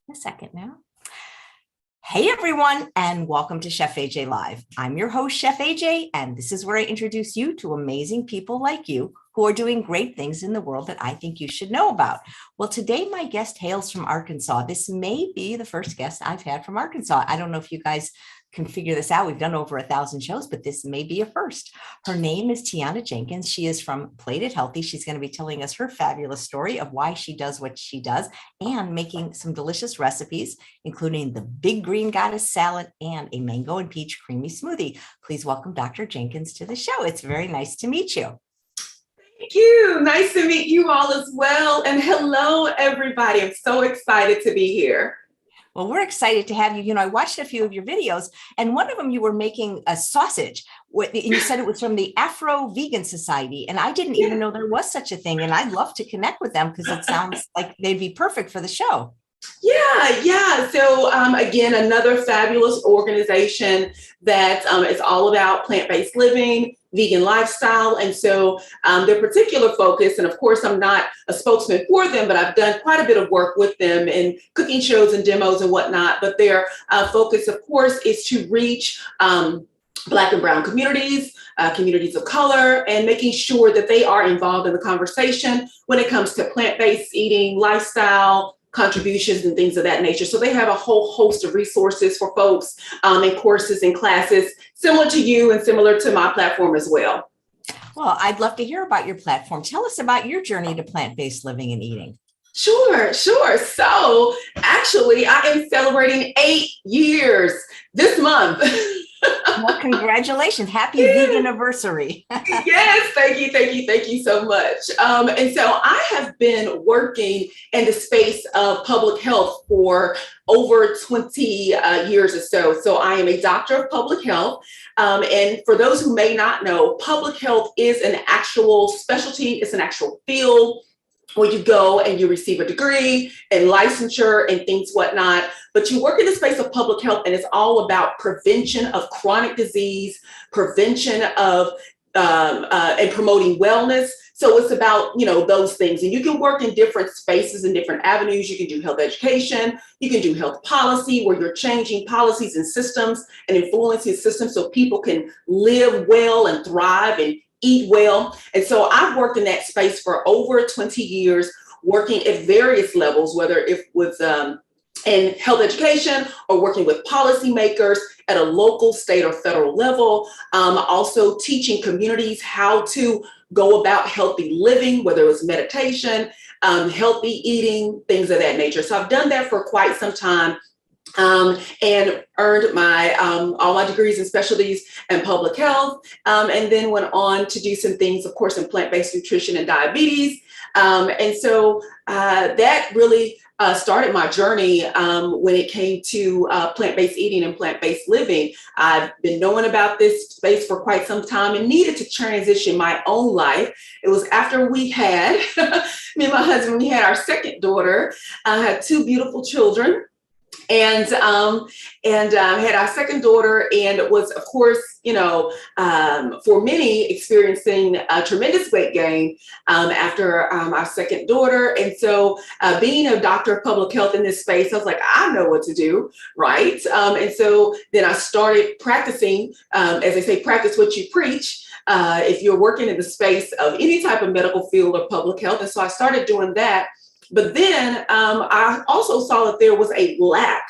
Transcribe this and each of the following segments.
A second now. Hey everyone, and welcome to Chef AJ Live. I'm your host, Chef AJ, and this is where I introduce you to amazing people like you who are doing great things in the world that I think you should know about. Well, today my guest hails from Arkansas. This may be the first guest I've had from Arkansas. I don't know if you guys can figure this out. We've done over 1,000 shows, but this may be a first. Her name is Tionna Jenkins. She is from Plated Healthy. She's going to be telling us her fabulous story of why she does what she does and making some delicious recipes, including the Big Green Goddess salad and a mango and peach creamy smoothie. Please welcome Dr. Jenkins to the show. It's very nice to meet you. Thank you. Nice to meet you all as well. And hello, everybody. I'm so excited to be here. Well, we're excited to have you. I watched a few of your videos, and one of them you were making a sausage. And you said it was from the Afro Vegan Society, and I didn't even know there was such a thing. And I'd love to connect with them because it sounds like they'd be perfect for the show. Yeah. So again, another fabulous organization that is all about plant-based living, vegan lifestyle. And so their particular focus, and of course, I'm not a spokesman for them, but I've done quite a bit of work with them in cooking shows and demos and whatnot. But their focus, of course, is to reach Black and Brown communities, communities of color, and making sure that they are involved in the conversation when it comes to plant-based eating, lifestyle, contributions and things of that nature. So they have a whole host of resources for folks and courses and classes similar to you and similar to my platform as well. Well, I'd love to hear about your platform. Tell us about your journey to plant-based living and eating. Sure. So actually, I am celebrating 8 years this month. Well, congratulations. Happy vegan anniversary. Yes, thank you so much. And so I have been working in the space of public health for over 20 years or so. So I am a doctor of public health. And for those who may not know, public health is an actual specialty, it's an actual field where you go and you receive a degree and licensure and things, whatnot. But you work in the space of public health, and it's all about prevention of chronic disease, prevention of and promoting wellness. So it's about, those things. And you can work in different spaces and different avenues. You can do health education. You can do health policy, where you're changing policies and systems and influencing systems so people can live well and thrive and eat well. And so I've worked in that space for over 20 years, working at various levels, whether it was in health education or working with policymakers at a local, state, or federal level. Also teaching communities how to go about healthy living, whether it was meditation, healthy eating, things of that nature. So I've done that for quite some time. And earned my all my degrees and specialties in public health, and then went on to do some things, of course, in plant-based nutrition and diabetes. And so that really started my journey when it came to plant-based eating and plant-based living. I've been knowing about this space for quite some time and needed to transition my own life. It was after we had, me and my husband, we had our second daughter. I had two beautiful children. And had our second daughter, and it was, of course, for many, experiencing a tremendous weight gain after our second daughter. And so being a doctor of public health in this space, I was like, I know what to do, right? And so then I started practicing, as they say, practice what you preach. If you're working in the space of any type of medical field or public health. And so I started doing that. But then I also saw that there was a lack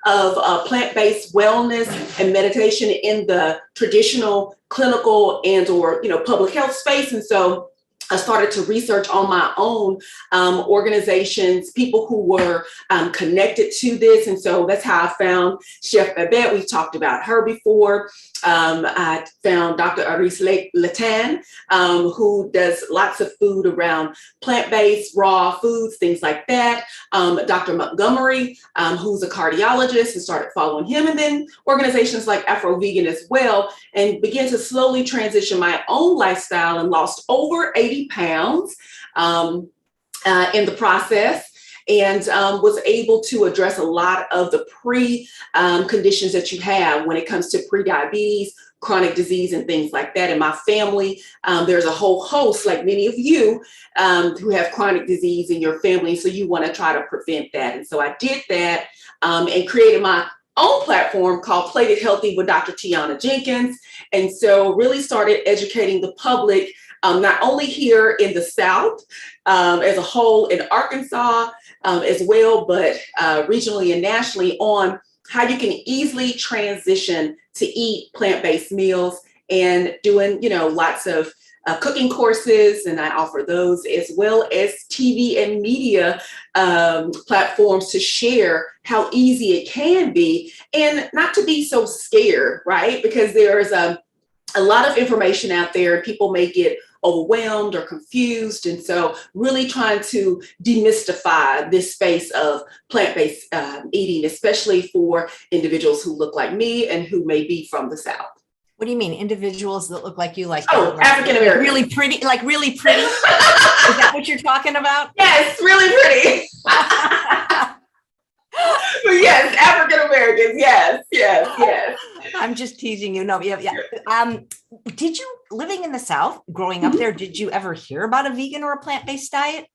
of plant-based wellness and meditation in the traditional clinical and or public health space. And so I started to research on my own organizations, people who were connected to this. And so that's how I found Chef Babette. We've talked about her before. I found Dr. Aris Latan, who does lots of food around plant-based, raw foods, things like that. Dr. Montgomery, who's a cardiologist, and started following him. And then organizations like Afro Vegan as well, and began to slowly transition my own lifestyle and lost over 80 pounds in the process. And was able to address a lot of the conditions that you have when it comes to pre-diabetes, chronic disease and things like that. In my family, there's a whole host, like many of you, who have chronic disease in your family. So you want to try to prevent that. And so I did that and created my own platform called Plated Healthy with Dr. Tionna Jenkins. And so really started educating the public, not only here in the South as a whole, in Arkansas as well, but regionally and nationally, on how you can easily transition to eat plant-based meals, and doing, lots of cooking courses, and I offer those, as well as TV and media platforms to share how easy it can be, and not to be so scared, right? Because there's a lot of information out there, and people may get overwhelmed or confused. And so really trying to demystify this space of plant-based eating, especially for individuals who look like me and who may be from the South. What do you mean, individuals that look like you, like African American, really pretty, like really pretty? Is that what you're talking about? Yes, really pretty. Yes, African Americans. Yes. I'm just teasing you. No, yeah. Did you, living in the South, growing up there, did you ever hear about a vegan or a plant-based diet?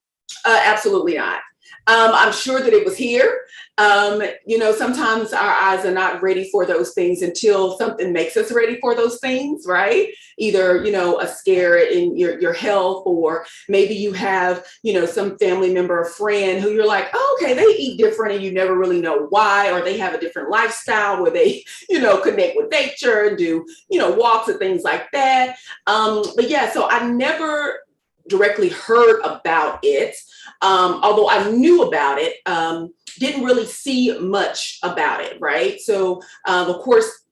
Absolutely not. I'm sure that it was here. Sometimes our eyes are not ready for those things until something makes us ready for those things, right? Either, a scare in your health, or maybe you have, some family member or friend who you're like, oh, okay, they eat different and you never really know why, or they have a different lifestyle where they, connect with nature and do, walks and things like that. But yeah, so I never directly heard about it. Although I knew about it, didn't really see much about it, right? So, of course,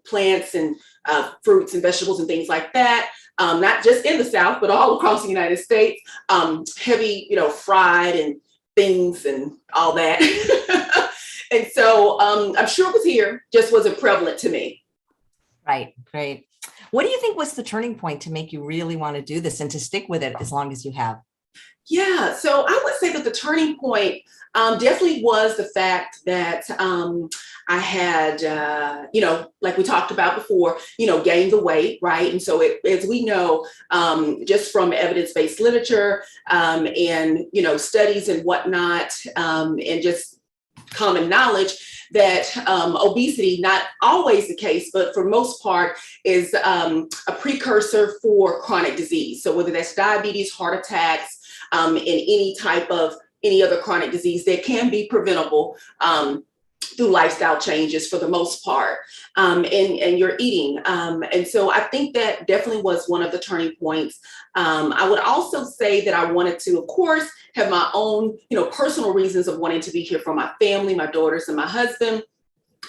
plants and fruits and vegetables and things like that, not just in the South, but all across the United States, heavy, fried and things and all that. And so I'm sure it was here, just wasn't prevalent to me. Right, great. What do you think was the turning point to make you really want to do this and to stick with it as long as you have? Yeah, so I would say that the turning point definitely was the fact that I had, like we talked about before, gained the weight, right? And so as we know, just from evidence-based literature and, studies and whatnot, and just common knowledge, that obesity, not always the case, but for most part, is a precursor for chronic disease. So whether that's diabetes, heart attacks, and any other chronic disease that can be preventable through lifestyle changes for the most part, and your eating. And so I think that definitely was one of the turning points. I would also say that I wanted to, of course, have my own, personal reasons of wanting to be here for my family, my daughters and my husband.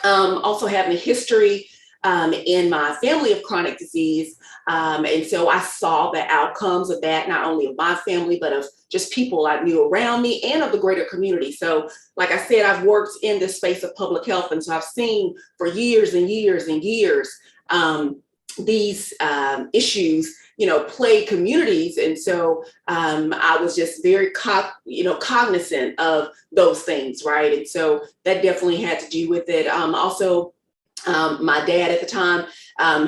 Also having a history in my family of chronic disease. And so I saw the outcomes of that, not only of my family, but of just people I knew around me and of the greater community. So like I said, I've worked in this space of public health. And so I've seen for years and years and years these issues, plague communities. And so I was just very cognizant of those things, right? And so that definitely had to do with it. Also, my dad at the time,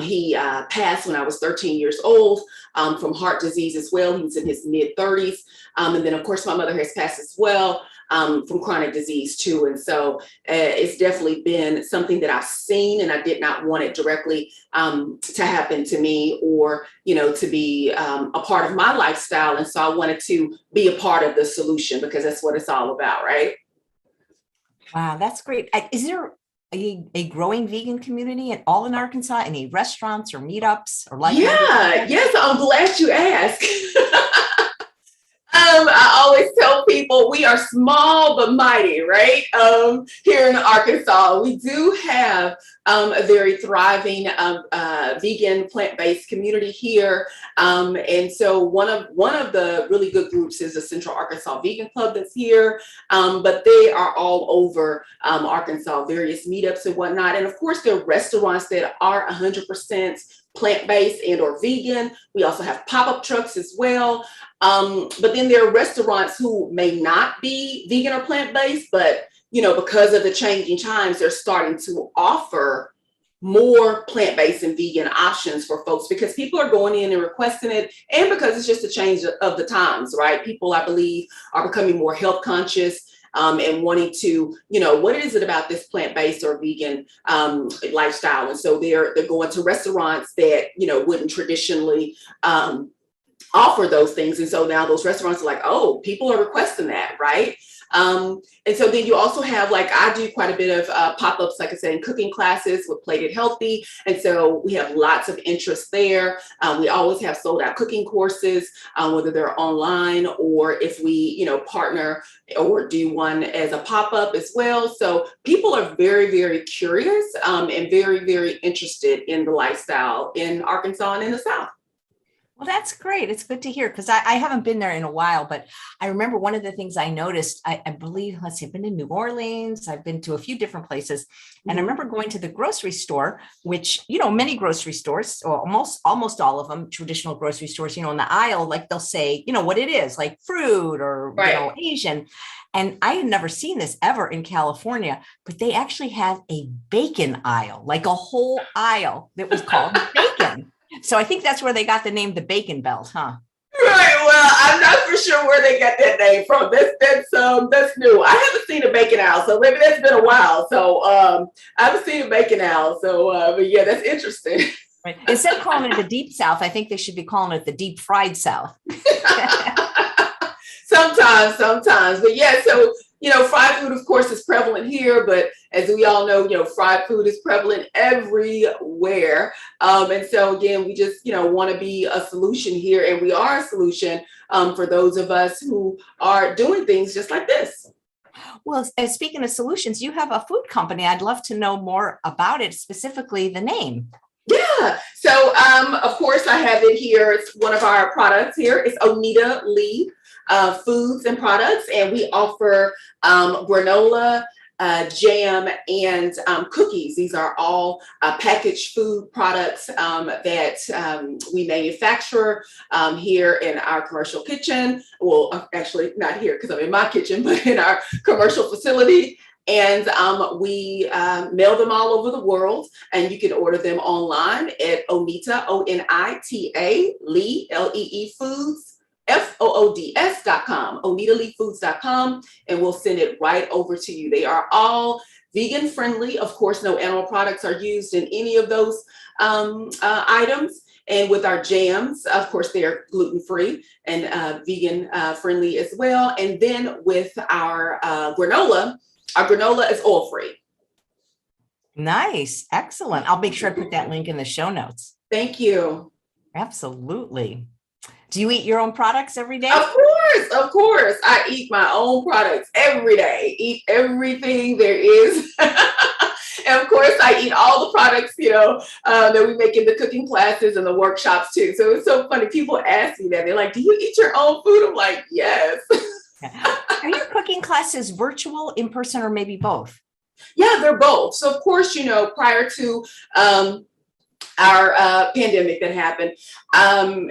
he passed when I was 13 years old from heart disease as well. He was in his mid-30s. And then, of course, my mother has passed as well from chronic disease too. And so it's definitely been something that I've seen, and I did not want it directly to happen to me, or, to be a part of my lifestyle. And so I wanted to be a part of the solution, because that's what it's all about, right? Wow, that's great. Is there a growing vegan community at all in Arkansas? Any restaurants or meetups or like? Yeah, yes, I'm glad you asked. I always tell people we are small but mighty, right? Here in Arkansas, we do have a very thriving vegan plant-based community here, and so one of the really good groups is the Central Arkansas Vegan Club that's here, but they are all over Arkansas, various meetups and whatnot, and of course there are restaurants that are 100% plant-based and or vegan. We also have pop-up trucks as well. But then there are restaurants who may not be vegan or plant-based, but because of the changing times, they're starting to offer more plant-based and vegan options for folks, because people are going in and requesting it, and because it's just a change of the times, right? People, I believe, are becoming more health conscious, and wanting to, what is it about this plant-based or vegan lifestyle? And so they're going to restaurants that, wouldn't traditionally offer those things. And so now those restaurants are like, oh, people are requesting that, right? And so then you also have, like, I do quite a bit of pop-ups, like I said, in cooking classes with Plated Healthy. And so we have lots of interest there. We always have sold out cooking courses, whether they're online or if we, partner or do one as a pop-up as well. So people are very, very curious and very, very interested in the lifestyle in Arkansas and in the South. Well, that's great. It's good to hear, because I haven't been there in a while, but I remember one of the things I noticed, I believe, let's see, I've been in New Orleans, I've been to a few different places, and I remember going to the grocery store, which, many grocery stores, or almost all of them, traditional grocery stores, in the aisle, like they'll say, what it is, like fruit or, Right. Asian. And I had never seen this ever in California, but they actually had a bacon aisle, like a whole aisle that was called bacon. So I think that's where they got the name, the Bacon Belt, huh? Right. Well, I'm not for sure where they got that name from. That's new. I haven't seen a bacon owl, so maybe that's been a while. So I haven't seen a bacon owl. So, but yeah, that's interesting. Right. Instead of calling it the Deep South, I think they should be calling it the Deep Fried South. Sometimes, but yeah. So fried food, of course, is prevalent here, but as we all know, fried food is prevalent everywhere. And so again, we just, want to be a solution here, and we are a solution for those of us who are doing things just like this. Well, speaking of solutions, you have a food company. I'd love to know more about it, specifically the name. Yeah. So, of course, I have it here. It's one of our products here. It's Onita Lee Foods and Products, and we offer granola, jam, and cookies. These are all packaged food products that we manufacture here in our commercial kitchen. Well, actually, not here because I'm in my kitchen, but in our commercial facility. And we mail them all over the world, and you can order them online at Onita, Onita, Lee, Lee Foods, FOODS.com, OnitaLeeFoods.com, and we'll send it right over to you. They are all vegan friendly. Of course, no animal products are used in any of those items. And with our jams, of course, they're gluten-free and vegan friendly as well. And then with our granola is oil-free. Nice. Excellent. I'll make sure I put that link in the show notes. Thank you. Absolutely. Do you eat your own products every day? Of course. I eat my own products every day. Eat everything there is. And of course, I eat all the products, that we make in the cooking classes and the workshops too. So it's so funny. People ask me that. They're like, do you eat your own food? I'm like, yes. Are your cooking classes virtual, in person, or maybe both? Yeah, they're both. So of course, prior to our pandemic that happened,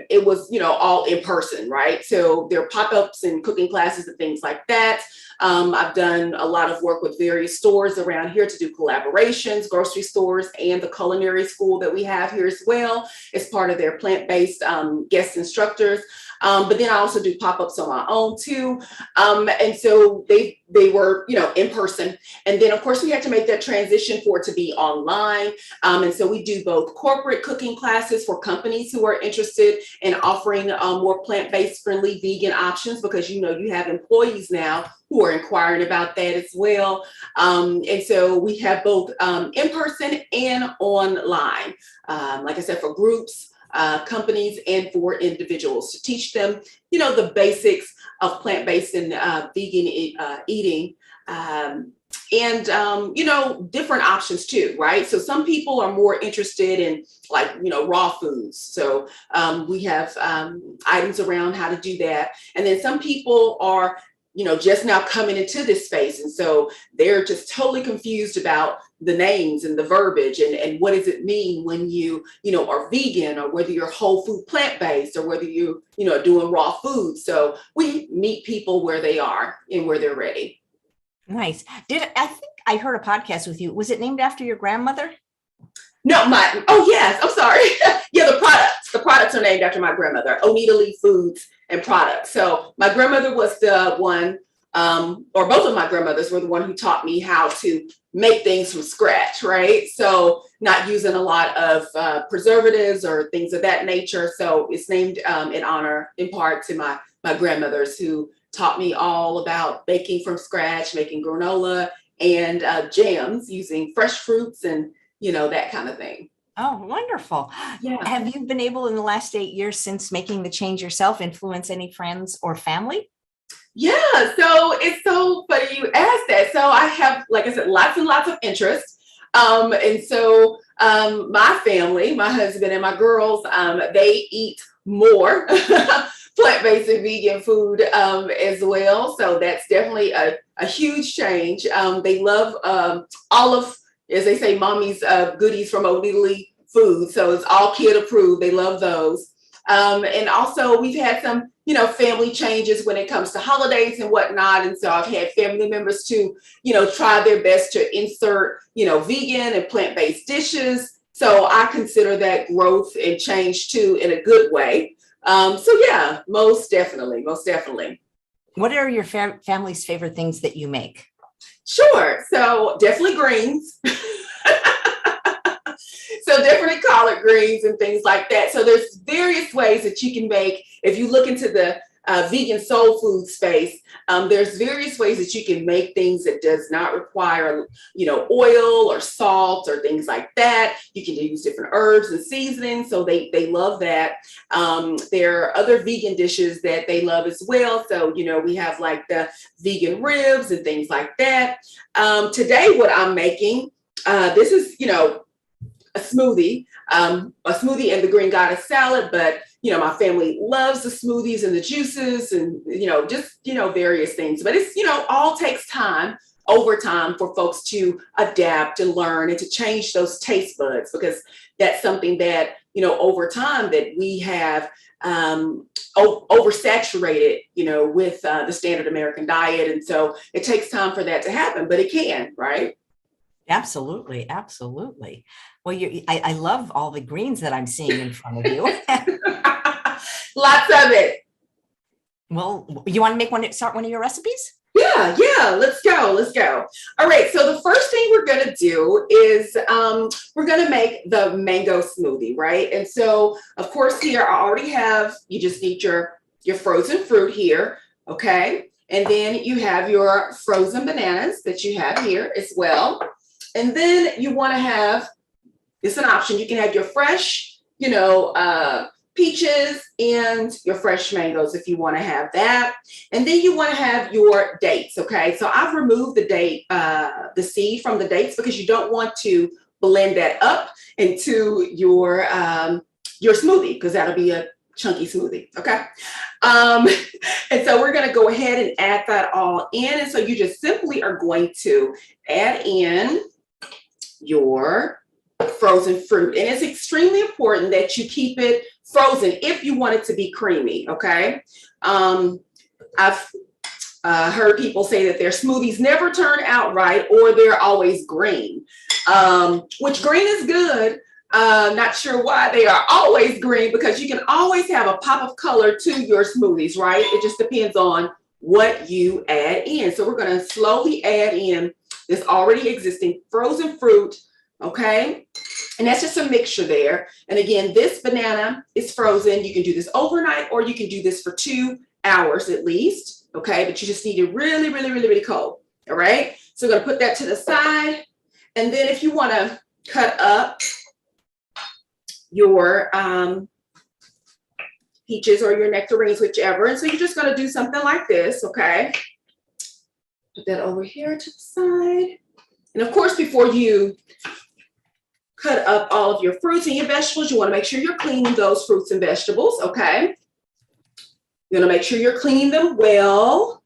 it was, all in person, right? So there are pop-ups and cooking classes and things like that. I've done a lot of work with various stores around here to do collaborations, grocery stores, and the culinary school that we have here as well as part of their plant-based guest instructors. But then I also do pop-ups on my own too. And so they were, in person. And then of course we had to make that transition for it to be online. And so we do both corporate cooking classes for companies who are interested in offering more plant-based friendly vegan options, because, you have employees now who are inquiring about that as well. And so we have both in person and online, like I said, for groups, companies, and for individuals, to teach them, the basics of plant-based and vegan eating, and different options too, right? So some people are more interested in raw foods. So we have items around how to do that. And then some people are just now coming into this space. And so they're just totally confused about the names and the verbiage and what does it mean when you are vegan, or whether you're whole food plant-based, or whether you doing raw food. So we meet people where they are and where they're ready. Nice. I think I heard a podcast with you. Was it named after your grandmother? No, oh yes, I'm sorry. Yeah, the products are named after my grandmother, Oneida Lee Foods and Products. So my grandmother was the one, or both of my grandmothers were the one who taught me how to make things from scratch, right? So not using a lot of preservatives or things of that nature. So it's named in honor, in part, to my grandmothers who taught me all about baking from scratch, making granola and jams using fresh fruits and that kind of thing. Oh, wonderful. Yeah. Have you been able in the last 8 years since making the change yourself influence any friends or family? Yeah. So it's so funny you asked that. So I have, like I said, lots and lots of interests. And so my family, my husband and my girls, they eat more plant-based and vegan food as well. So that's definitely a huge change. They love all of, as they say, mommy's goodies from Oneida Food. So it's all kid approved. They love those. And also we've had some, family changes when it comes to holidays and whatnot. And so I've had family members to, try their best to insert, vegan and plant-based dishes. So I consider that growth and change too in a good way. So yeah, most definitely, most definitely. What are your family's favorite things that you make? Sure. So definitely greens. So different collard greens and things like that. So there's various ways that you can make, if you look into the vegan soul food space, there's various ways that you can make things that does not require, oil or salt or things like that. You can use different herbs and seasonings. So they love that. There are other vegan dishes that they love as well. So, we have like the vegan ribs and things like that. Today, what I'm making, this is, a smoothie and the green goddess salad, but my family loves the smoothies and the juices and just various things. But it's all takes time over time for folks to adapt and learn and to change those taste buds, because that's something that over time that we have oversaturated with the standard American diet, and so it takes time for that to happen, but it can, right? Absolutely. Absolutely. Well, I love all the greens that I'm seeing in front of you. Lots of it. Well, you want to start one of your recipes? Yeah, let's go. All right, so the first thing we're gonna do is we're gonna make the mango smoothie, right? And so, of course, here I already have, you just need your frozen fruit here, okay? And then you have your frozen bananas that you have here as well. And then you wanna have, it's an option, you can have your fresh, peaches and your fresh mangoes if you want to have that. And then you want to have your dates. Okay, so I've removed the seed from the dates because you don't want to blend that up into your smoothie, because that'll be a chunky smoothie. Okay, and so we're going to go ahead and add that all in. And so you just simply are going to add in your frozen fruit, and it's extremely important that you keep it frozen if you want it to be creamy. Okay, I've heard people say that their smoothies never turn out right, or they're always green, which green is good. Not sure why they are always green, because you can always have a pop of color to your smoothies, right? It just depends on what you add in. So we're going to slowly add in this already existing frozen fruit. Okay, and that's just a mixture there. And again, this banana is frozen. You can do this overnight, or you can do this for 2 hours at least. Okay, but you just need it really, really, really, really cold. All right, so we're going to put that to the side. And then if you want to cut up your peaches or your nectarines, whichever. And so you're just going to do something like this. Okay, put that over here to the side. And of course, before you cut up all of your fruits and your vegetables, you want to make sure you're cleaning those fruits and vegetables, okay? You're going to make sure you're cleaning them well,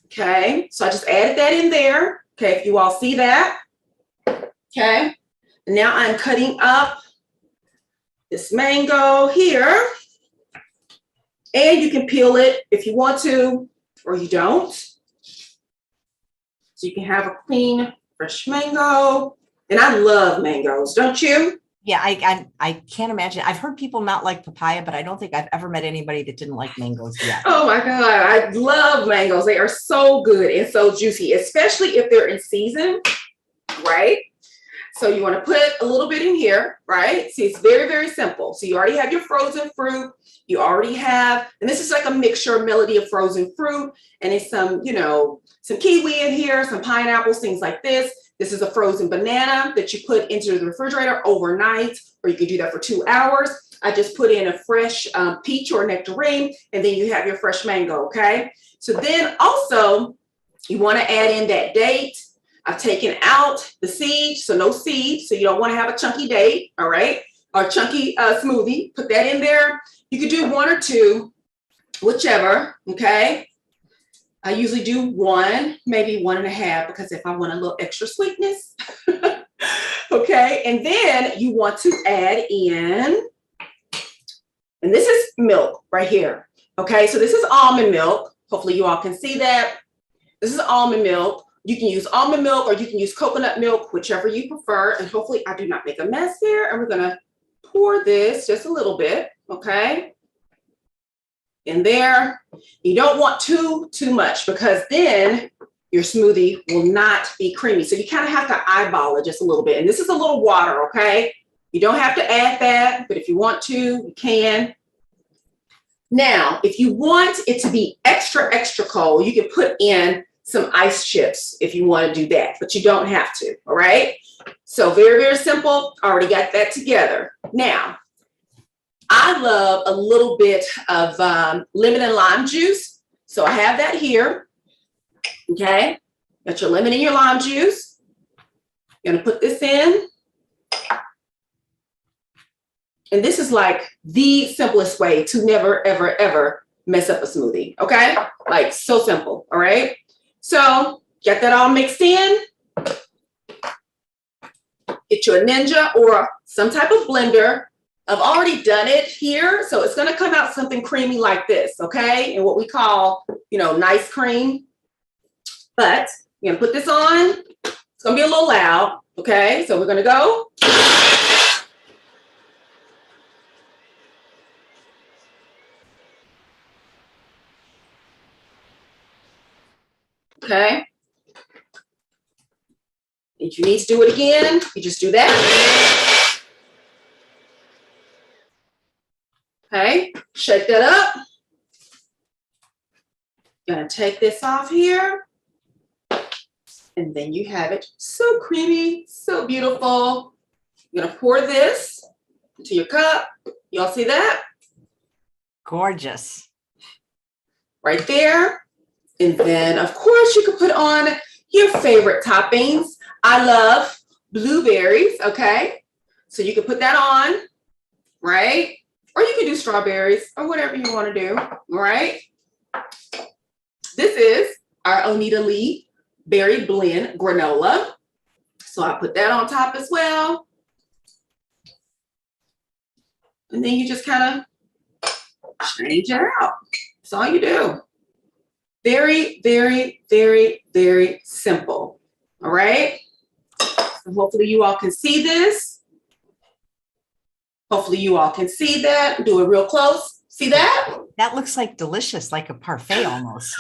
okay? So I just added that in there, okay, if you all see that, okay? And now I'm cutting up this mango here, and you can peel it if you want to, or you don't. So you can have a clean, fresh mango. And I love mangoes, don't you? Yeah, I can't imagine. I've heard people not like papaya, but I don't think I've ever met anybody that didn't like mangoes yet. Oh my God, I love mangoes. They are so good and so juicy, especially if they're in season, right? So you want to put a little bit in here, right? See, it's very, very simple. So you already have your frozen fruit. You already have, and this is like a mixture, melody of frozen fruit. And it's some, you know, some kiwi in here, some pineapples, things like this. This is a frozen banana that you put into the refrigerator overnight, or you can do that for 2 hours. I just put in a fresh peach or nectarine, and then you have your fresh mango, okay? So then also, you want to add in that date. I've taken out the seed, so no seed, so you don't want to have a chunky date, all right? Or chunky smoothie, put that in there. You could do 1 or 2, whichever, okay? I usually do 1, maybe 1.5, because if I want a little extra sweetness, okay? And then you want to add in, and this is milk right here, okay? So this is almond milk. Hopefully you all can see that. This is almond milk. You can use almond milk or you can use coconut milk, whichever you prefer. And hopefully I do not make a mess here. And we're gonna pour this just a little bit, okay? In there. You don't want too much, because then your smoothie will not be creamy. So you kind of have to eyeball it just a little bit. And this is a little water, okay? You don't have to add that, but if you want to, you can. Now, if you want it to be extra, extra cold, you can put in some ice chips if you want to do that, but you don't have to, all right? So very, very simple. Already got that together. Now, I love a little bit of lemon and lime juice. So I have that here, okay? Got your lemon and your lime juice. You're gonna put this in. And this is like the simplest way to never, ever, ever mess up a smoothie, okay? Like so simple, all right? So get that all mixed in. Get you a Ninja or some type of blender. I've already done it here, so it's gonna come out something creamy like this, okay? And what we call, you know, nice cream. But you're gonna put this on. It's gonna be a little loud, okay? So we're gonna go. Okay. If you need to do it again, you just do that. Okay, shake that up. Gonna take this off here. And then you have it so creamy, so beautiful. You're gonna pour this into your cup. Y'all see that? Gorgeous. Right there. And then, of course, you can put on your favorite toppings. I love blueberries, okay? So you can put that on, right? Or you can do strawberries or whatever you want to do, all right? This is our Oneida Lee Berry Blend Granola. So I put that on top as well. And then you just kind of change it out. That's all you do. Very, very, very, very simple. All right. So hopefully you all can see this. Hopefully you all can see that. Do it real close. See that? That looks like delicious, like a parfait almost.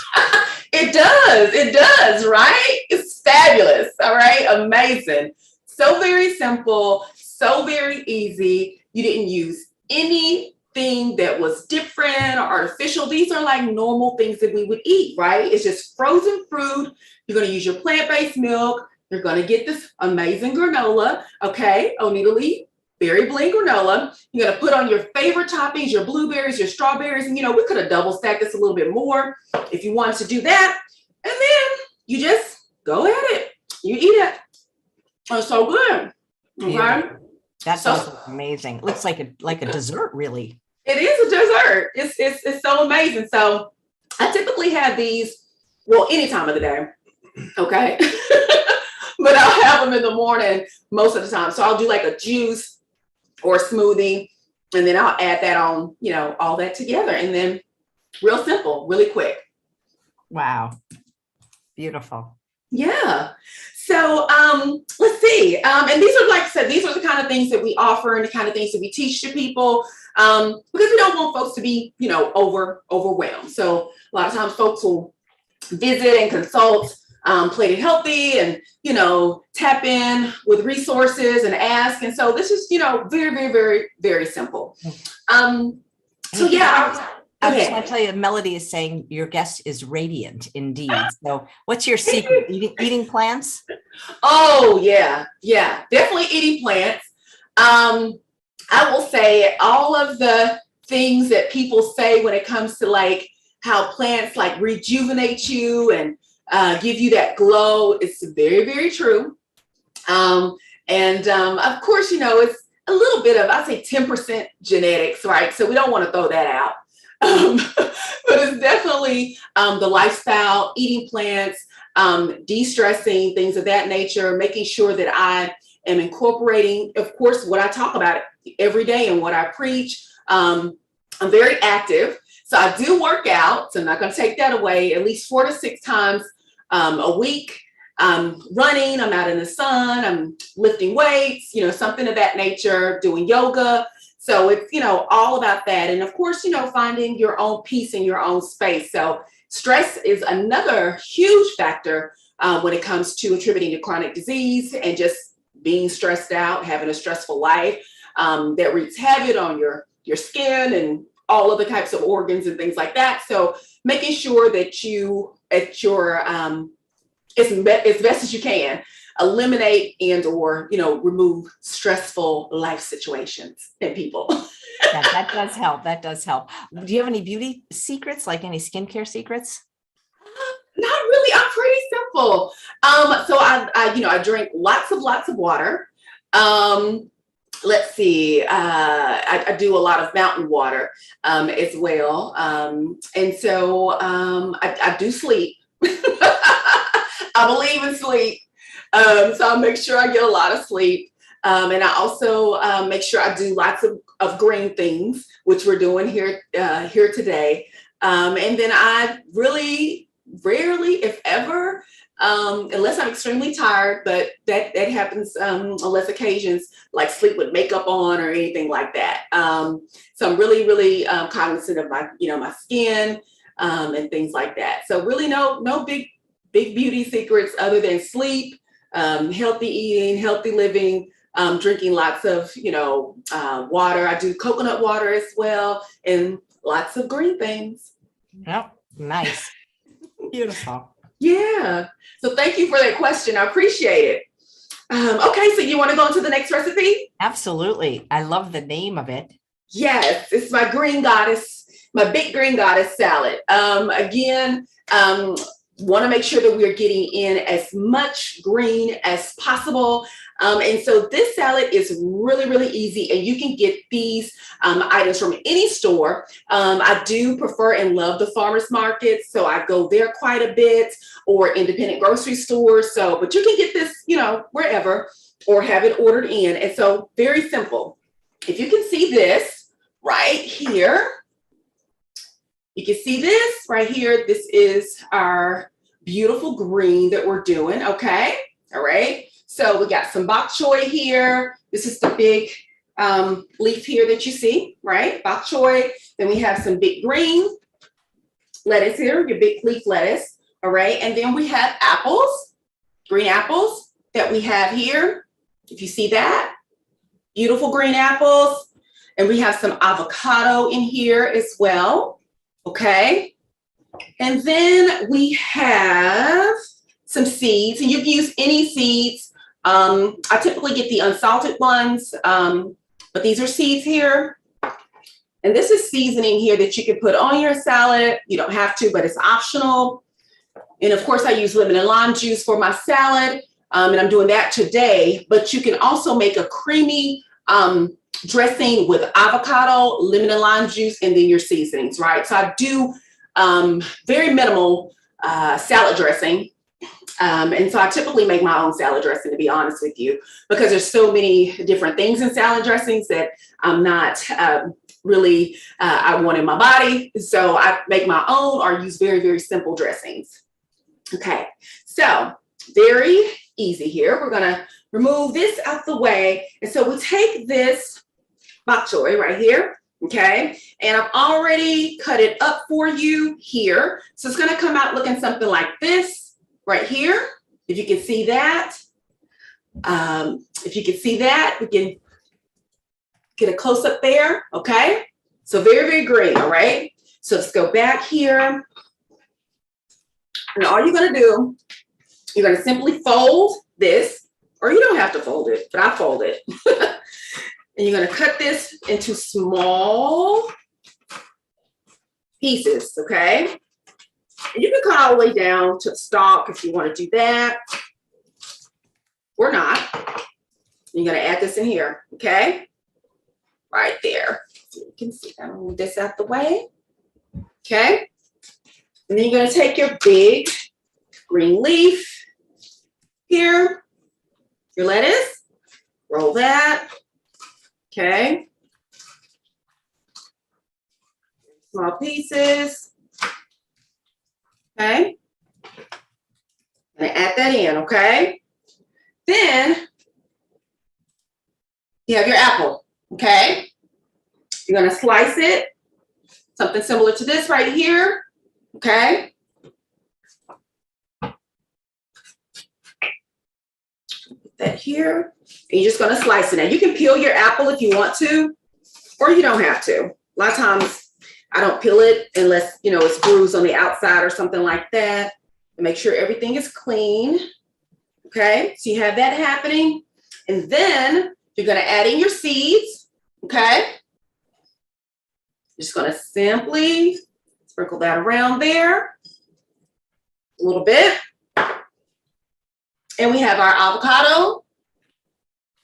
It does, right? It's fabulous. All right. Amazing. So very simple, so very easy. You didn't use anything that was different or artificial. These are like normal things that we would eat, right? It's just frozen fruit. You're going to use your plant-based milk. You're going to get this amazing granola, okay? Oneida Lee Berry Blend Granola. You're going to put on your favorite toppings, your blueberries, your strawberries, and you know, we could have double stacked this a little bit more if you wanted to do that. And then you just go at it. You eat it. It's so good. Okay. Yeah. That sounds amazing. It looks like a dessert, really. It is a dessert. It's so amazing. So I typically have these, well, any time of the day, okay? But I'll have them in the morning most of the time. So I'll do like a juice or a smoothie, and then I'll add that on, you know, all that together. And then real simple, really quick. Wow. Beautiful. Yeah. So let's see. be. And these are, like I said, these are the kind of things that we offer and the kind of things that we teach to people, because we don't want folks to be, overwhelmed. So a lot of times folks will visit and consult Plated Healthy and, tap in with resources and ask. And so this is, very, very, very, very simple. So yeah. I just want to tell you, Melody is saying your guest is radiant indeed. So what's your secret? Eating plants? Oh, yeah. Yeah, definitely eating plants. I will say all of the things that people say when it comes to like how plants like rejuvenate you and give you that glow. It's very, very true. Of course, it's a little bit of, I'd say 10% genetics, right? So we don't want to throw that out. But it's definitely the lifestyle, eating plants, de-stressing, things of that nature, making sure that I am incorporating, of course, what I talk about every day and what I preach. I'm very active. So I do work out. So I'm not going to take that away, at least 4 to 6 times a week. I'm running, I'm out in the sun, I'm lifting weights, something of that nature, doing yoga. So it's, all about that. And of course, finding your own peace in your own space. So stress is another huge factor when it comes to attributing to chronic disease and just being stressed out, having a stressful life that wreaks havoc on your skin and all other types of organs and things like that. So making sure that you, at your, as best as you can, eliminate and or remove stressful life situations in people. Yeah, that does help. That does help. Do you have any beauty secrets, like any skincare secrets? Not really. I'm pretty simple. So I drink lots of water. Let's see. I do a lot of mountain water as well. And so I do sleep. I believe in sleep. So I'll make sure I get a lot of sleep. And I also make sure I do lots of green things, which we're doing here today. And then I really rarely, if ever, unless I'm extremely tired, but that happens on less occasions, like sleep with makeup on or anything like that. So I'm really, really cognizant of my, my skin and things like that. So really no big beauty secrets other than sleep, healthy eating, healthy living, drinking lots of, water. I do coconut water as well, and lots of green things. Yep. Nice. Beautiful. Yeah. So thank you for that question. I appreciate it. Okay. So you want to go into the next recipe? Absolutely. I love the name of it. Yes. It's my green goddess, my big green goddess salad. Again, want to make sure that we're getting in as much green as possible. And so this salad is really, really easy, and you can get these items from any store. I do prefer and love the farmers markets, so I go there quite a bit, or independent grocery stores. So, but you can get this, wherever, or have it ordered in. And so very simple. If you can see this right here, you can see this right here. This is our beautiful green that we're doing. Okay. All right. So we got some bok choy here. This is the big leaf here that you see, right? Bok choy. Then we have some big green lettuce here, your big leaf lettuce. All right. And then we have apples, green apples that we have here. If you see that, beautiful green apples. And we have some avocado in here as well. Okay. And then we have some seeds, and you can use any seeds. I typically get the unsalted ones, but these are seeds here. And this is seasoning here that you can put on your salad. You don't have to, but it's optional. And of course, I use lemon and lime juice for my salad, and I'm doing that today. But you can also make a creamy dressing with avocado, lemon and lime juice, and then your seasonings, right? So I do very minimal salad dressing. And so I typically make my own salad dressing, to be honest with you, because there's so many different things in salad dressings that I'm not really, I want in my body. So I make my own or use very, very simple dressings. Okay, so very easy here. We're gonna remove this out the way. And so we take this bok choy right here, okay? And I've already cut it up for you here. So it's gonna come out looking something like this right here. If you can see that. If you can see that, we can get a close up there, okay? So very, very green, all right? So let's go back here. And all you're gonna do, you're gonna simply fold this, or you don't have to fold it, but I fold it. And you're gonna cut this into small pieces, okay? And you can cut all the way down to the stalk if you wanna do that, or not. You're gonna add this in here, okay? Right there. So you can see, I'm gonna move this out the way, okay? And then you're gonna take your big green leaf here, your lettuce, roll that, okay? Small pieces, okay? And add that in, okay? Then you have your apple, okay? You're gonna slice it, something similar to this right here, okay? Put that here, and you're just gonna slice it. Now you can peel your apple if you want to, or you don't have to. A lot of times I don't peel it unless, you know, it's bruised on the outside or something like that. And make sure everything is clean, okay? So you have that happening. And then you're gonna add in your seeds, okay? Just gonna simply sprinkle that around there a little bit. And we have our avocado,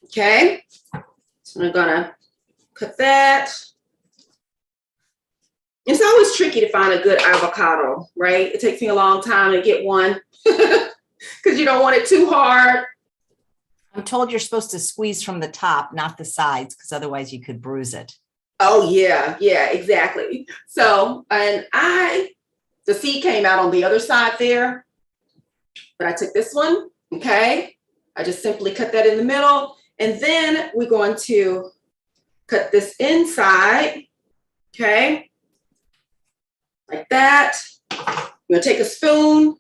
okay? So I'm gonna cut that. It's always tricky to find a good avocado, right? It takes me a long time to get one because you don't want it too hard. I'm told you're supposed to squeeze from the top, not the sides, because otherwise you could bruise it. Oh yeah, exactly. So, and the seed came out on the other side there, but I took this one, okay? I just simply cut that in the middle, and then we're going to cut this inside, okay? Like that. You're gonna take a spoon,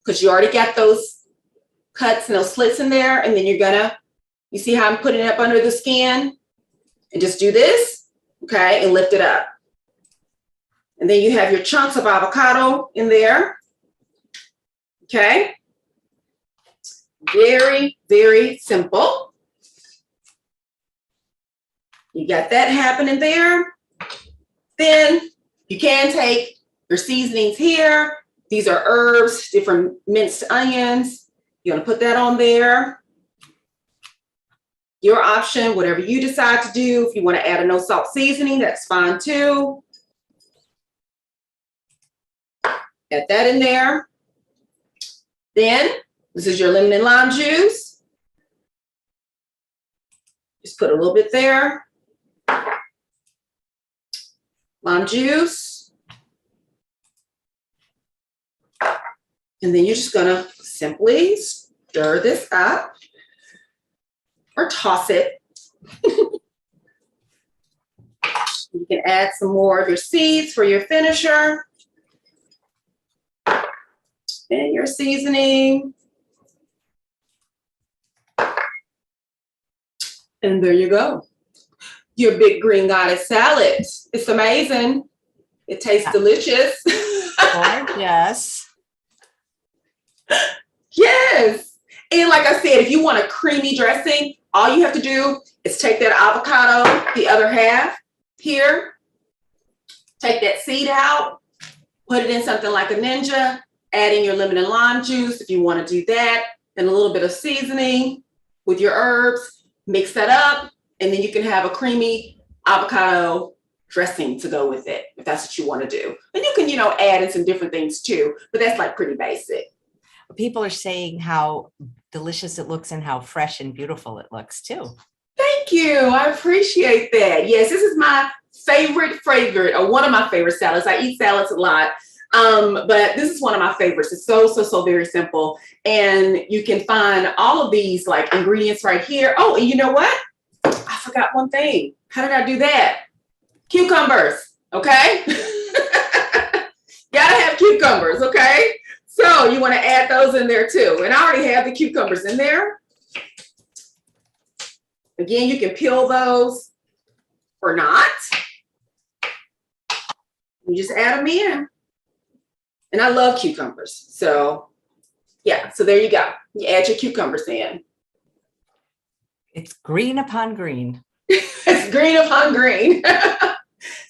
because you already got those cuts and those slits in there, and then you're gonna, you see how I'm putting it up under the skin? And just do this, okay, and lift it up. And then you have your chunks of avocado in there, okay? Very, very simple. You got that happening there. Then you can take your seasonings here. These are herbs, different minced onions. You're gonna put that on there. Your option, whatever you decide to do. If you want to add a no salt seasoning, that's fine too. Add that in there. Then, this is your lemon and lime juice. Just put a little bit there. Lime juice. And then you're just gonna simply stir this up. Or toss it. You can add some more of your seeds for your finisher. And your seasoning. And there you go. Your big green goddess salad. It's amazing. It tastes delicious. Yes. Yes. And like I said, if you want a creamy dressing, all you have to do is take that avocado, the other half here, take that seed out, put it in something like a Ninja, add in your lemon and lime juice if you want to do that, and a little bit of seasoning with your herbs, mix that up, and then you can have a creamy avocado dressing to go with it, if that's what you want to do. And you can, you know, add in some different things too, but that's like pretty basic. People are saying how delicious it looks and how fresh and beautiful it looks too. Thank you. I appreciate that. Yes, this is my favorite, or one of my favorite salads. I eat salads a lot. But this is one of my favorites. It's so very simple. And you can find all of these like ingredients right here. Oh, and you know what? I forgot one thing. How did I do that? Cucumbers, okay? Gotta have cucumbers, okay? So you want to add those in there too. And I already have the cucumbers in there. Again, you can peel those or not. You just add them in. And I love cucumbers. So yeah, so there you go. You add your cucumbers in. It's green upon green. It's green upon green.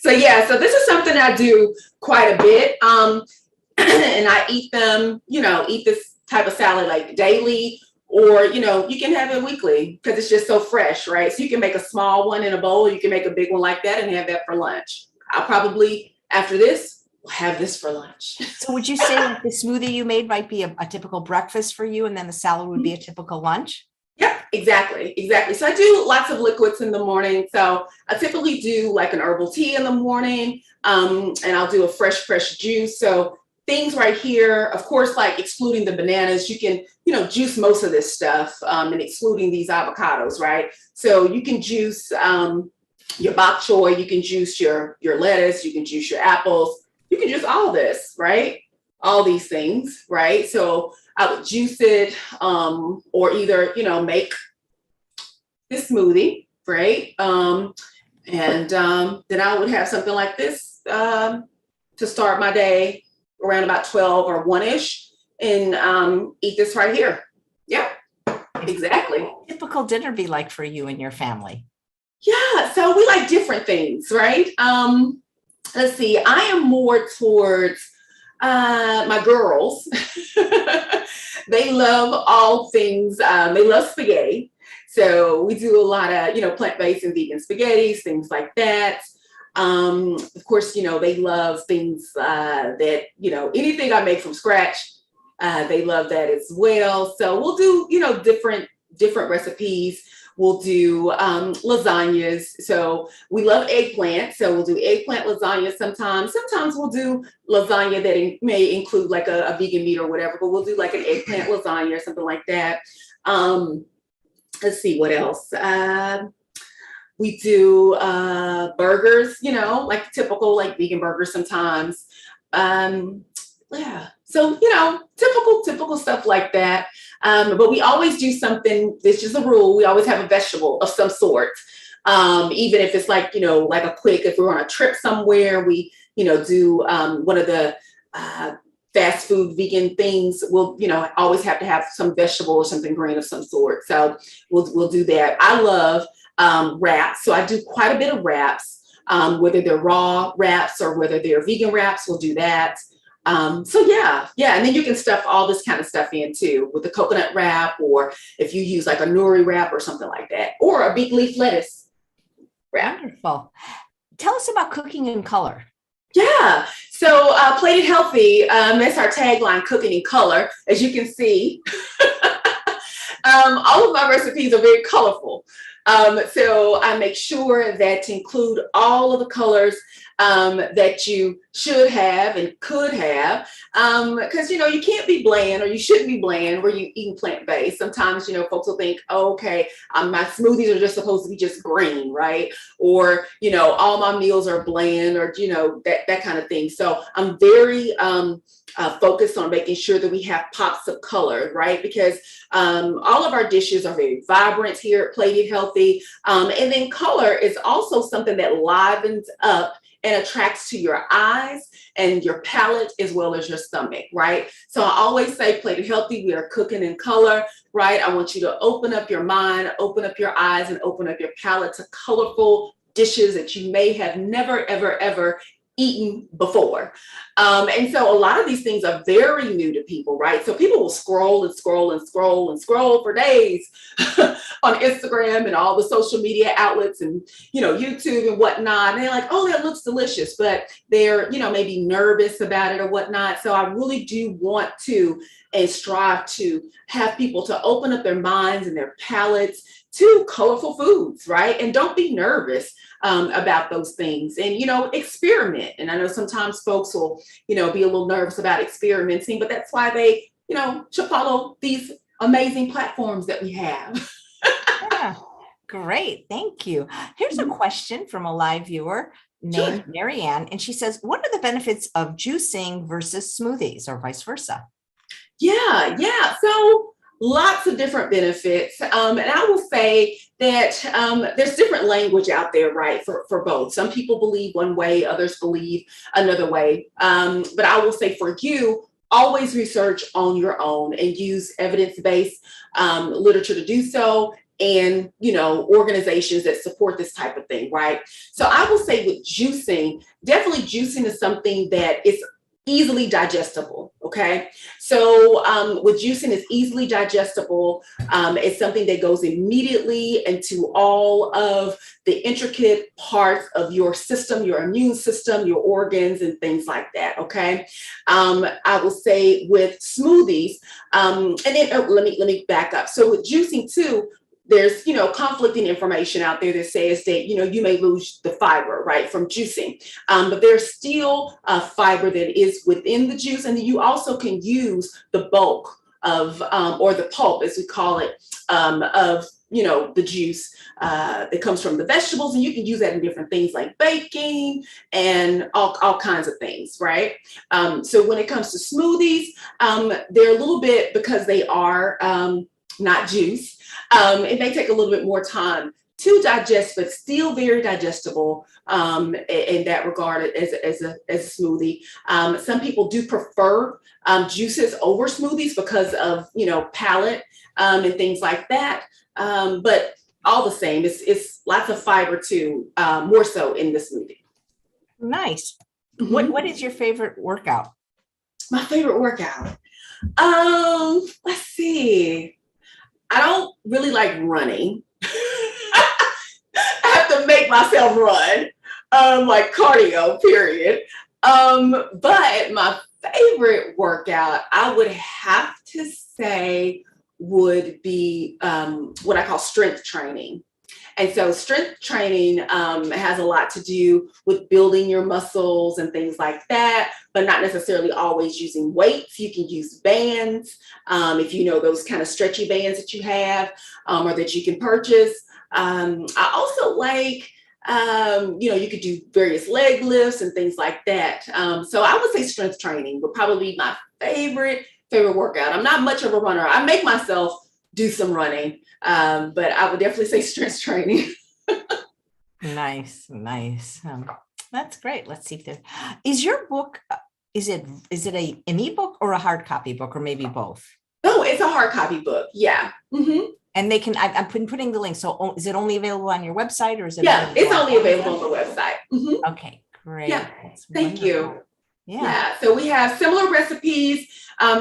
So yeah, so this is something I do quite a bit. And I eat them, eat this type of salad like daily, or, you can have it weekly because it's just so fresh, right? So you can make a small one in a bowl. You can make a big one like that and have that for lunch. I'll probably, after this, have this for lunch. So would you say that the smoothie you made might be a typical breakfast for you, and then the salad would be a typical lunch? Yep, exactly. So I do lots of liquids in the morning. So I typically do like an herbal tea in the morning, and I'll do a fresh juice. So things right here, of course, like excluding the bananas, you can, juice most of this stuff, and excluding these avocados, right? So you can juice your bok choy, you can juice your lettuce, you can juice your apples, you can juice all this, right? All these things, right? So I would juice it, or either, make this smoothie, right? And then I would have something like this to start my day around about 12 or 1-ish, and eat this right here. Yeah, exactly. What would a typical dinner be like for you and your family? Yeah, so we like different things, right? Let's see, I am more towards my girls. They love all things, they love spaghetti. So we do a lot of, plant-based and vegan spaghettis, things like that. Of course, they love things that, anything I make from scratch, they love that as well. So we'll do, different recipes. We'll do lasagnas. So we love eggplant. So we'll do eggplant lasagna sometimes. Sometimes we'll do lasagna that may include like a vegan meat or whatever, but we'll do like an eggplant lasagna or something like that. Let's see what else. We do burgers, like typical like vegan burgers sometimes. Yeah, so typical stuff like that. But we always do something. This is a rule. We always have a vegetable of some sort. Even if it's like like a quick. If we're on a trip somewhere, we do one of the fast food vegan things. We'll always have to have some vegetable or something green of some sort. So we'll do that. I love wraps. So I do quite a bit of wraps, whether they're raw wraps or whether they're vegan wraps, we'll do that. So yeah. And then you can stuff all this kind of stuff in too with the coconut wrap, or if you use like a nori wrap or something like that, or a big leaf lettuce wrap. Wonderful. Tell us about cooking in color. Yeah. So Plated Healthy, that's our tagline, cooking in color. As you can see, all of my recipes are very colorful. So I make sure that to include all of the colors that you should have and could have, because you can't be bland, or you shouldn't be bland where you eating plant-based. Sometimes folks will think, oh, okay, my smoothies are just supposed to be just green, right? Or all my meals are bland, or that kind of thing. So I'm very focused on making sure that we have pops of color, right? Because all of our dishes are very vibrant here at Plated Healthy, and then color is also something that livens up and attracts to your eyes and your palate as well as your stomach, right? So I always say Plated Healthy, we are cooking in color, right? I want you to open up your mind, open up your eyes, and open up your palate to colorful dishes that you may have never, ever eaten before. And so a lot of these things are very new to people, right? So people will scroll for days on Instagram and all the social media outlets and, YouTube and whatnot. And they're like, oh, that looks delicious, but they're, maybe nervous about it or whatnot. So I really do want to and strive to have people to open up their minds and their palates to colorful foods, right? And don't be nervous about those things, and experiment. experiment. And I know sometimes folks will, be a little nervous about experimenting, but that's why they, should follow these amazing platforms that we have. Yeah, great. Thank you. Here's a question from a live viewer named Sure. Marianne, and she says, what are the benefits of juicing versus smoothies or vice versa? Yeah. So lots of different benefits. And I will say that there's different language out there, right, for both. Some people believe one way, others believe another way. But I will say for you, always research on your own and use evidence-based literature to do so, and organizations that support this type of thing, right? So I will say with juicing, definitely juicing is something that is easily digestible. Okay. So with juicing, it's easily digestible. It's something that goes immediately into all of the intricate parts of your system, your immune system, your organs, and things like that. Okay. I will say with smoothies, and then let me back up. So with juicing too, there's conflicting information out there that says that you may lose the fiber, right, from juicing, but there's still a fiber that is within the juice, and you also can use the bulk of or the pulp, as we call it, of the juice that comes from the vegetables, and you can use that in different things like baking and all kinds of things, right? So when it comes to smoothies, they're a little bit, because they are not juice. It may take a little bit more time to digest, but still very digestible in that regard as a smoothie. Some people do prefer juices over smoothies because of palate and things like that. But all the same, it's lots of fiber too, more so in the smoothie. Nice. Mhm. What is your favorite workout? My favorite workout. Let's see. I don't really like running. I have to make myself run, like cardio, period. But my favorite workout, I would have to say, would be what I call strength training. And so strength training has a lot to do with building your muscles and things like that, but not necessarily always using weights. You can use bands, if you know those kind of stretchy bands that you have or that you can purchase. I also like, you could do various leg lifts and things like that. So I would say strength training would probably be my favorite workout. I'm not much of a runner. I make myself do some running. But I would definitely say strength training. Nice. That's great. Let's see if there is your book. Is it an ebook or a hard copy book, or maybe both? No, it's a hard copy book. Yeah. Mm-hmm. And I'm putting the link. So is it only available on your website, or is it? Yeah, it's only available on the website. Mm-hmm. Okay, great. Yeah. That's Thank wonderful. you. Yeah. So we have similar recipes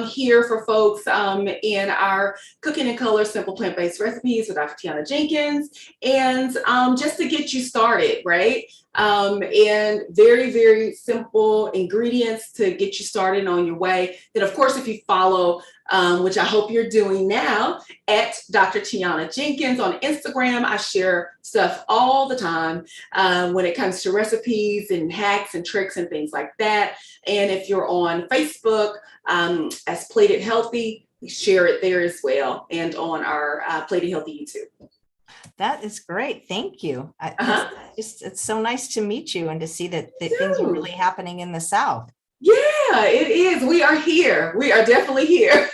here for folks in our Cooking in Color Simple Plant-Based Recipes with Dr. Tionna Jenkins. And just to get you started, right? And very, very simple ingredients to get you started on your way. Then, of course, if you follow, which I hope you're doing now, at Dr. Tionna Jenkins on Instagram, I share stuff all the time when it comes to recipes and hacks and tricks and things like that. And if you're on Facebook as Plated Healthy, we share it there as well, and on our Plated Healthy YouTube. That is great. Thank you. It's so nice to meet you and to see that things are really happening in the South. Yeah, it is. We are here. We are definitely here.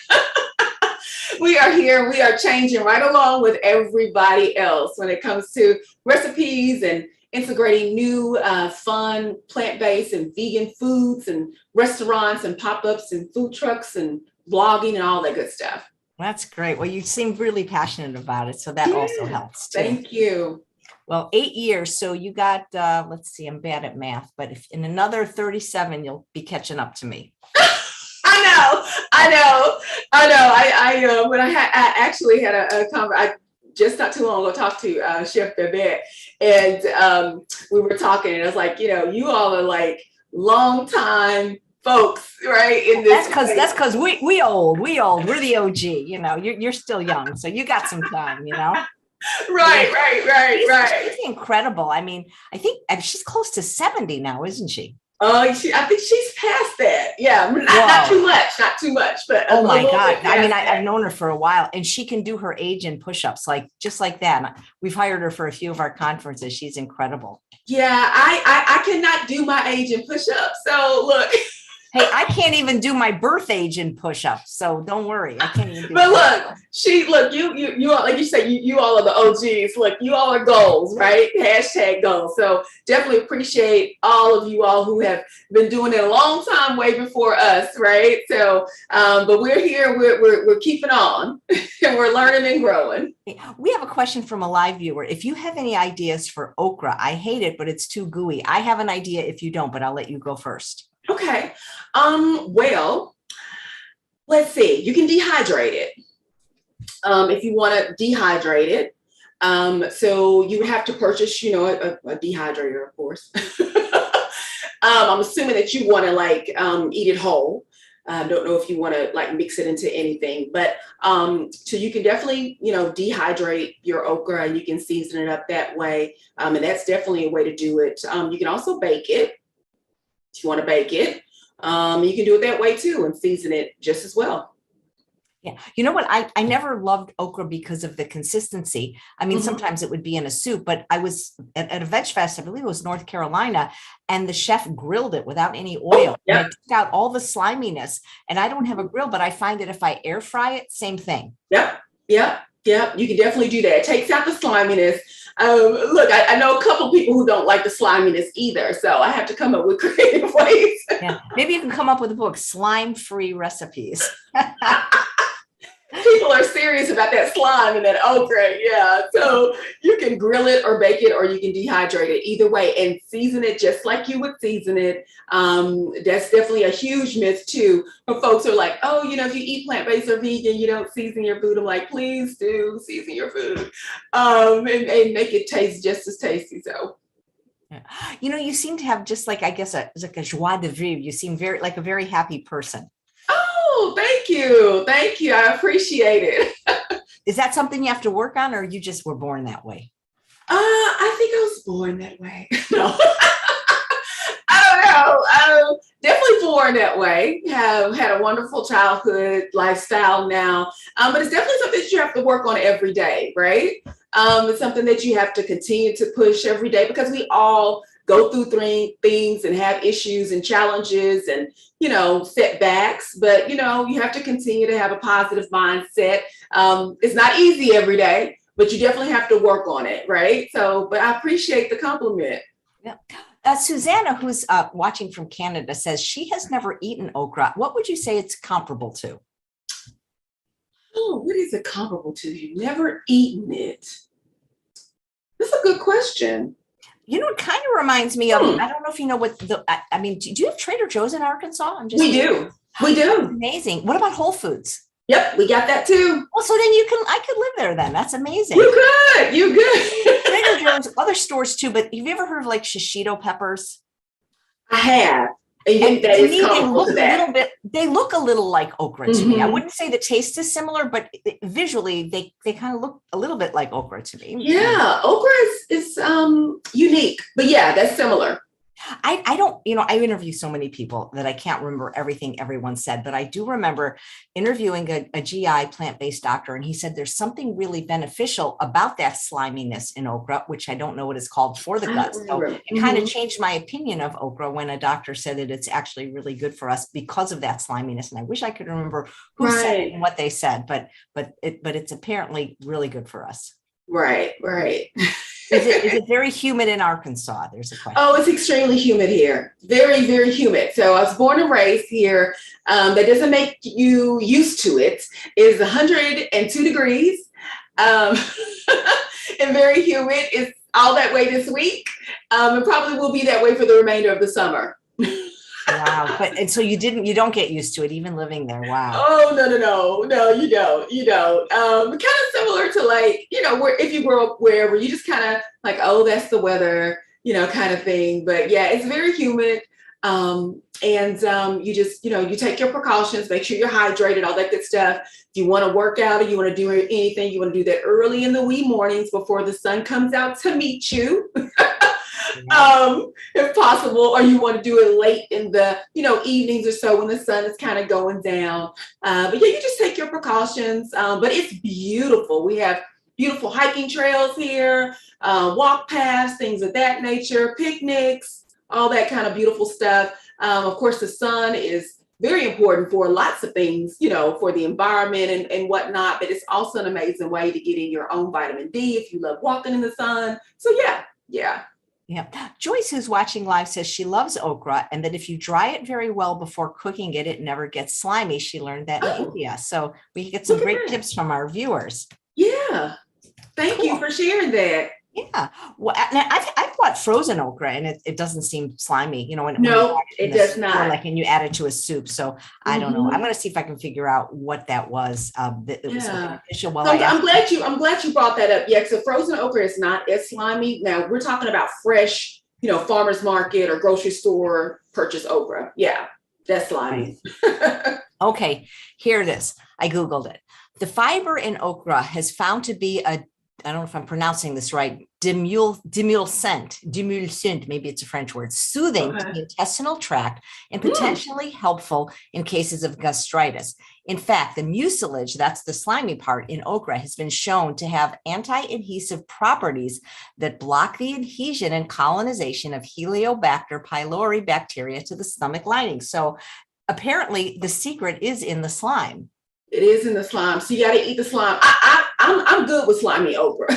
We are here. We are changing right along with everybody else when it comes to recipes and integrating new fun plant-based and vegan foods and restaurants and pop-ups and food trucks and blogging and all that good stuff. That's great. Well, you seem really passionate about it, so that also helps too. Thank you. Well, 8 years. So you got, let's see, I'm bad at math, but if in another 37, you'll be catching up to me. I know. When I actually had a conversation, just not too long ago, talked to Chef Babette, and we were talking, and I was like, you all are like long time folks, right? In this, that's because we old. We're the OG. You're still young, so you got some time. Right. She's incredible. I mean, I think she's close to 70 now, isn't she? I think she's past that. Yeah, not too much, but oh my little God. bit I mean, past I've that. known her for a while and she can do her age in push-ups, like just like that. We've hired her for a few of our conferences. She's incredible. Yeah, I cannot do my age in push-ups. So look, Hey, I can't even do my birth age in push-ups, so don't worry. I can't even do but that. look, you all, like you say, you all are the OGs. Look, you all are goals, right? Hashtag goals. So definitely appreciate all of you all who have been doing it a long time, way before us, right? So, but we're here, we're keeping on, and we're learning and growing. We have a question from a live viewer. If you have any ideas for okra, I hate it, but it's too gooey. I have an idea if you don't, but I'll let you go first. Okay. Well, let's see. You can dehydrate it. If you want to dehydrate it. So you would have to purchase, a dehydrator, of course. I'm assuming that you want to eat it whole. I don't know if you want to mix it into anything, but so you can definitely, dehydrate your okra and you can season it up that way. And that's definitely a way to do it. You can also bake it if you want to bake it. You can do it that way too and season it just as well. Yeah. You know what? I never loved okra because of the consistency. I mean, Mhm. sometimes it would be in a soup, but I was at a veg fest, I believe it was North Carolina, and the chef grilled it without any oil. And Yep. it took out all the sliminess. And I don't have a grill, but I find that if I air fry it, same thing. Yep. Yep. Yep. You can definitely do that. It takes out the sliminess. Look, I know a couple people who don't like the sliminess either, so I have to come up with creative ways. Yeah. Maybe you can come up with a book, Slime-Free Recipes. People are serious about that slime and that okra. Yeah. So you can grill it or bake it or you can dehydrate it either way and season it just like you would season it. That's definitely a huge myth too. For folks who are like, oh, if you eat plant-based or vegan, you don't season your food. I'm like, please do season your food and make it taste just as tasty. So You seem to have just like, I guess, it's like a joie de vivre. You seem like a very happy person. oh, thank you. Thank you. I appreciate it. Is that something you have to work on, or you just were born that way? I think I was born that way. No. I don't know. Definitely born that way. Have had a wonderful childhood lifestyle now, but it's definitely something that you have to work on every day, right? It's something that you have to continue to push every day because we all go through things and have issues and challenges and setbacks. But you have to continue to have a positive mindset. It's not easy every day, but you definitely have to work on it, right? So, but I appreciate the compliment. Yeah. Susanna, who's watching from Canada, says she has never eaten okra. What would you say it's comparable to? Oh, what is it comparable to? You've never eaten it. That's a good question. It kind of reminds me of, I don't know if you know what I mean, do you have Trader Joe's in Arkansas? We do. We do. That's amazing. What about Whole Foods? Yep, we got that too. Well, so then I could live there then. That's amazing. You good. Trader Joe's, other stores too, but have you ever heard of like shishito peppers? I have. And that to is me, comparable to that. They look a little like okra to me. I wouldn't say the taste is similar, but visually they kind of look a little bit like okra to me. Yeah, okra is unique, but yeah, that's similar. I don't, I interview so many people that I can't remember everything everyone said, but I do remember interviewing a GI plant-based doctor, and he said there's something really beneficial about that sliminess in okra, which I don't know what it's called for the gut. So it kind of changed my opinion of okra when a doctor said that it's actually really good for us because of that sliminess. And I wish I could remember who said it and what they said, but it's apparently really good for us. Right. Is it very humid in Arkansas? There's a question. Oh, it's extremely humid here. Very, very humid. So I was born and raised here. That doesn't make you used to it. It's 102 degrees and very humid. It's all that way this week. And probably will be that way for the remainder of the summer. Wow. And so you don't get used to it even living there. Wow. Oh, no, you don't. Kind of similar to where if you grow up wherever, you just kind of like, oh, that's the weather, kind of thing. But yeah, it's very humid. And you just, you take your precautions, make sure you're hydrated, all that good stuff. If you want to work out or you want to do anything, you want to do that early in the wee mornings before the sun comes out to meet you. if possible, or you want to do it late in the, evenings or so when the sun is kind of going down. But yeah, you just take your precautions. But it's beautiful. We have beautiful hiking trails here, walk paths, things of that nature, picnics, all that kind of beautiful stuff. Of course, the sun is very important for lots of things, for the environment and whatnot, but it's also an amazing way to get in your own vitamin D if you love walking in the sun. So yeah. Yeah. Joyce, who's watching live, says she loves okra and that if you dry it very well before cooking it, it never gets slimy. She learned that in India. So we can get some great tips from our viewers. Yeah. Thank you for sharing that. Yeah. Well, I've bought frozen okra and it doesn't seem slimy, No, it does not. Like, and you add it to a soup. So I don't know. I'm going to see if I can figure out what that was. It was beneficial. Well, I'm glad you brought that up. Yeah. So frozen okra is not as slimy. Now we're talking about fresh, farmer's market or grocery store purchase okra. Yeah. That's slimy. Right. Okay. Here it is. I Googled it. The fiber in okra has found to be I don't know if I'm pronouncing this right, demulcent, maybe it's a French word, soothing to the intestinal tract and potentially helpful in cases of gastritis. In fact, the mucilage, that's the slimy part in okra, has been shown to have anti-adhesive properties that block the adhesion and colonization of Helicobacter pylori bacteria to the stomach lining. So apparently the secret is in the slime. It is in the slime. So you got to eat the slime. I'm good with slimy okra.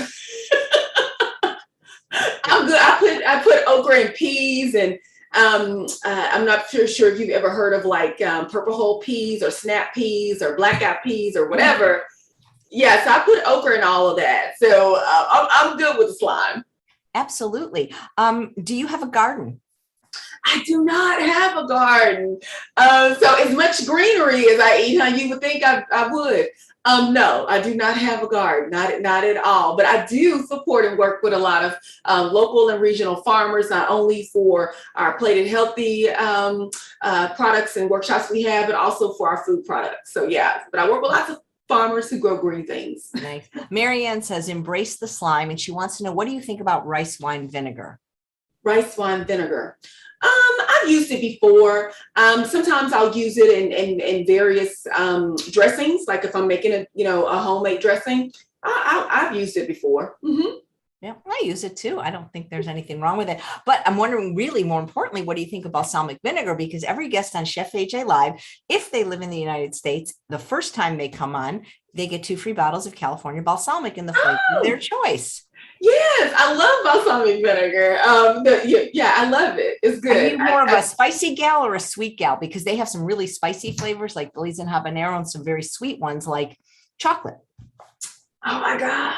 I'm good. I put okra in peas, and I'm not sure if you've ever heard of like purple hull peas or snap peas or black-eyed peas or whatever. Yeah, so I put okra in all of that. So I'm good with the slime. Absolutely. Do you have a garden? I do not have a garden. So as much greenery as I eat, you would think I would. No, I do not have a garden, not at all. But I do support and work with a lot of local and regional farmers, not only for our Plated Healthy products and workshops we have, but also for our food products. So yeah, but I work with lots of farmers who grow green things. Nice. Marianne says, embrace the slime. And she wants to know, what do you think about rice wine vinegar? Rice wine vinegar. I've used it before. Sometimes I'll use it in various dressings. Like if I'm making a homemade dressing, I've used it before. Mm-hmm. Yeah, I use it too. I don't think there's anything wrong with it. But I'm wondering, really, more importantly, what do you think of balsamic vinegar? Because every guest on Chef AJ Live, if they live in the United States, the first time they come on, they get 2 free bottles of California balsamic in the flavor of their choice. Yes, I love balsamic vinegar. Yeah, I love it. It's good. Are you more of a spicy gal or a sweet gal? Because they have some really spicy flavors like Belize and habanero, and some very sweet ones like chocolate. Oh my God.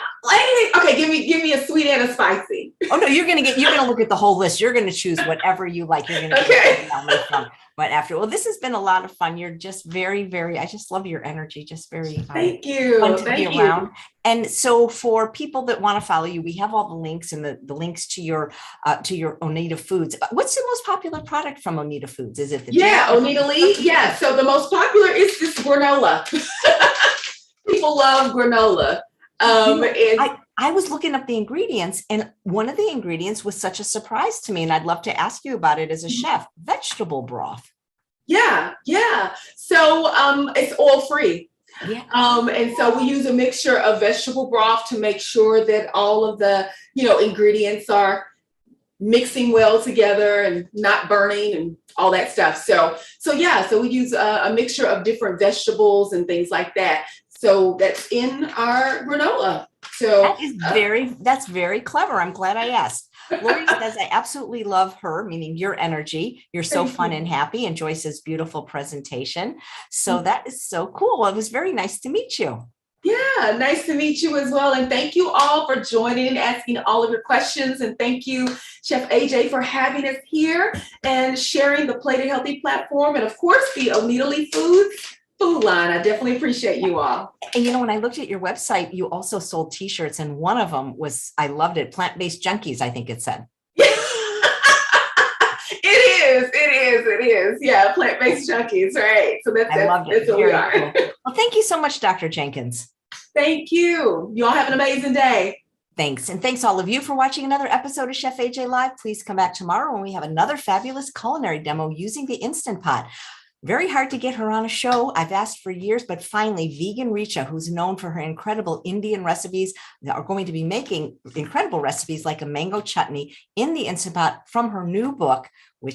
Okay, give me a sweet and a spicy. Oh no, you're gonna look at the whole list. You're gonna choose whatever you like. You're gonna from. But this has been a lot of fun. You're just very, very, I just love your energy. Just very thank you. Fun to be around. And so for people that want to follow you, we have all the links and the links to your Oneida Foods. What's the most popular product from Oneida Foods? Is it the Oneida Lee? Yeah. So the most popular is this granola. People love granola. I was looking up the ingredients, and one of the ingredients was such a surprise to me, and I'd love to ask you about it as a chef: vegetable broth. Yeah. So it's oil free. Yeah. And so we use a mixture of vegetable broth to make sure that all of the ingredients are mixing well together and not burning and all that stuff. So we use a mixture of different vegetables and things like that. So that's in our granola. So that's very clever. I'm glad I asked. Lori says, I absolutely love her, meaning your energy. You're so fun and happy. And Joyce's beautiful presentation. So that is so cool. It was very nice to meet you. Yeah, nice to meet you as well. And thank you all for joining and asking all of your questions. And thank you, Chef AJ, for having us here and sharing the Plated Healthy platform. And of course, the Oneida Lee Foods food line. I definitely appreciate you all. And when I looked at your website, you also sold t-shirts, and one of them was, I loved it, plant-based junkies, I think it said. It is. Yeah, plant-based junkies, right? So that's what we are. Cool. Well, thank you so much, Dr. Jenkins. Thank you. You all have an amazing day. Thanks. And thanks all of you for watching another episode of Chef AJ Live. Please come back tomorrow when we have another fabulous culinary demo using the Instant Pot. Very hard to get her on a show. I've asked for years, but finally, Vegan Richa, who's known for her incredible Indian recipes, are going to be making incredible recipes like a mango chutney in the Instant Pot from her new book, which